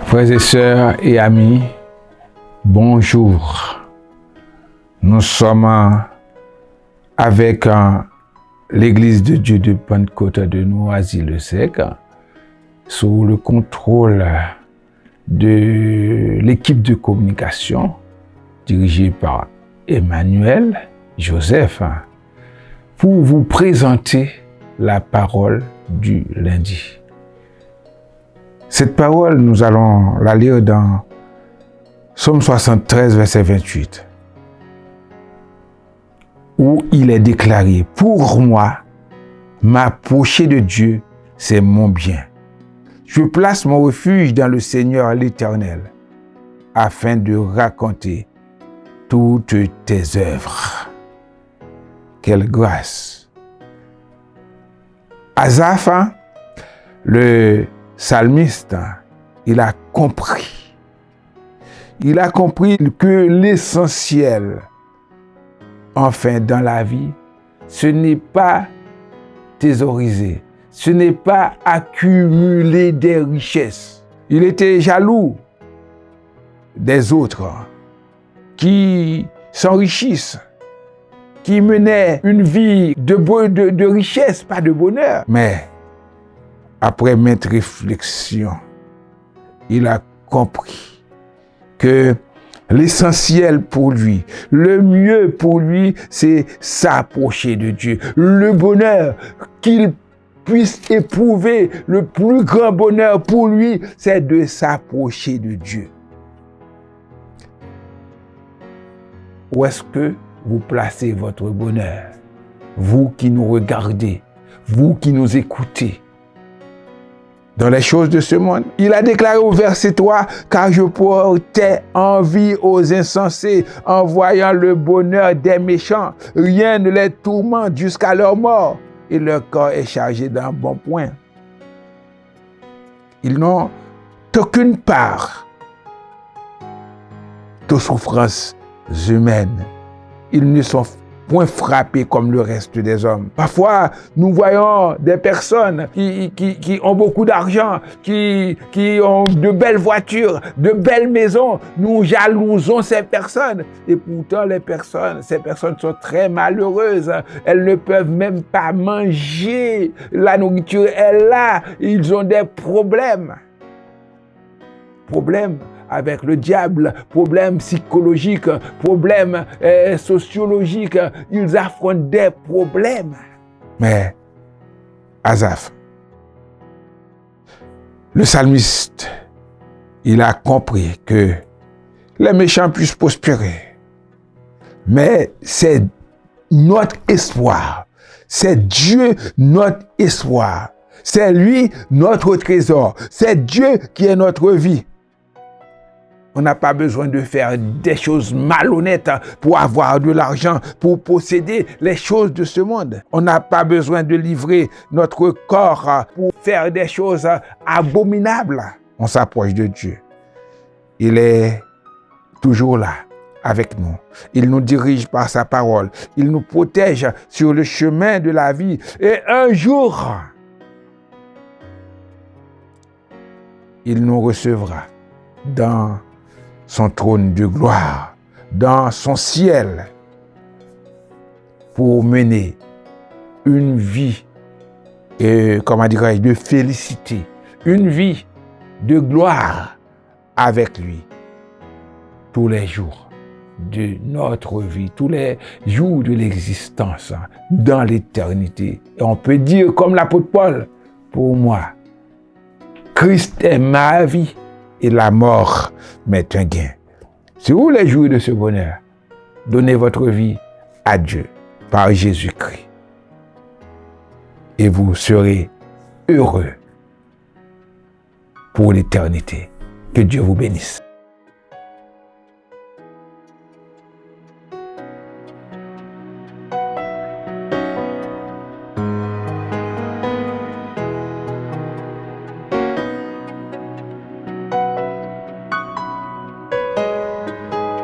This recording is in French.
Frères et sœurs et amis, bonjour. Nous sommes avec l'Église de Dieu de Pentecôte de Noisy-le-Sec sous le contrôle de l'équipe de communication dirigée par Emmanuel Joseph pour vous présenter la parole du lundi. Cette parole, nous allons la lire dans Psaume 73, verset 28, où il est déclaré « Pour moi, m'approcher de Dieu, c'est mon bien. Je place mon refuge dans le Seigneur l'Éternel, afin de raconter toutes tes œuvres. » Quelle grâce! Asaph, le psalmiste, il a compris que l'essentiel, enfin, dans la vie, ce n'est pas thésauriser, ce n'est pas accumuler des richesses. Il était jaloux des autres qui s'enrichissent, qui menaient une vie de richesse, pas de bonheur. Mais après maintes réflexions, il a compris que l'essentiel pour lui, le mieux pour lui, c'est s'approcher de Dieu. Le bonheur qu'il puisse éprouver, le plus grand bonheur pour lui, c'est de s'approcher de Dieu. Où est-ce que vous placez votre bonheur? Vous qui nous regardez, vous qui nous écoutez, dans les choses de ce monde. Il a déclaré au verset 3, « Car je portais envie aux insensés en voyant le bonheur des méchants. Rien ne les tourmente jusqu'à leur mort, et leur corps est chargé d'un bon point. » Ils n'ont aucune part de souffrances humaines. Ils ne sont point frappés comme le reste des hommes. Parfois, nous voyons des personnes qui ont beaucoup d'argent, qui ont de belles voitures, de belles maisons. Nous jalousons ces personnes. Et pourtant, ces personnes sont très malheureuses. Elles ne peuvent même pas manger. La nourriture est là. Ils ont des problèmes. Problèmes avec le diable, problèmes psychologiques, problèmes sociologiques, ils affrontent des problèmes. Mais Asaph, le psalmiste, il a compris que les méchants puissent prospérer, mais c'est notre espoir, c'est Dieu notre espoir, c'est lui notre trésor, c'est Dieu qui est notre vie. On n'a pas besoin de faire des choses malhonnêtes pour avoir de l'argent, pour posséder les choses de ce monde. On n'a pas besoin de livrer notre corps pour faire des choses abominables. On s'approche de Dieu. Il est toujours là avec nous. Il nous dirige par sa parole. Il nous protège sur le chemin de la vie. Et un jour, il nous recevra dans son trône de gloire, dans son ciel, pour mener une vie, de félicité, une vie de gloire avec lui tous les jours de notre vie, tous les jours de l'existence, dans l'éternité. Et on peut dire, comme l'apôtre Paul, pour moi, Christ est ma vie, et la mort m'est un gain. Si vous voulez jouir de ce bonheur, donnez votre vie à Dieu par Jésus-Christ. Et vous serez heureux pour l'éternité. Que Dieu vous bénisse.